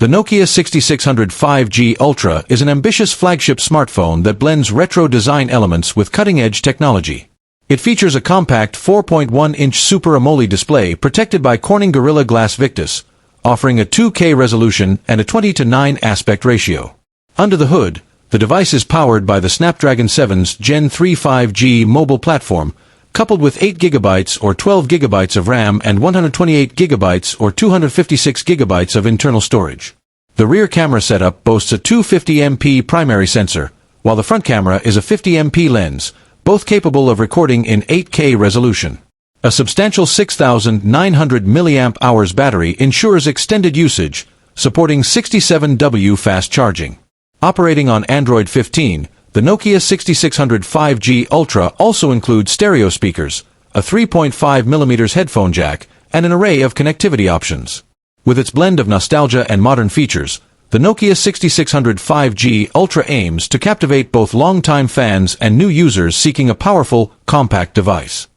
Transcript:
The Nokia 6600 5G Ultra is an ambitious flagship smartphone that blends retro design elements with cutting-edge technology. It features a compact 4.1-inch Super AMOLED display protected by Corning Gorilla Glass Victus, offering a 2K resolution and a 20:9 aspect ratio. Under the hood, the device is powered by the Snapdragon 7's Gen 3 5G mobile platform, coupled with 8GB or 12GB of RAM and 128GB or 256GB of internal storage. The rear camera setup boasts a 250MP primary sensor, while the front camera is a 50MP lens, both capable of recording in 8K resolution. A substantial 6,900 mAh battery ensures extended usage, supporting 67W fast charging. Operating on Android 15, the Nokia 6600 5G Ultra also includes stereo speakers, a 3.5mm headphone jack, and an array of connectivity options. With its blend of nostalgia and modern features, the Nokia 6600 5G Ultra aims to captivate both longtime fans and new users seeking a powerful, compact device.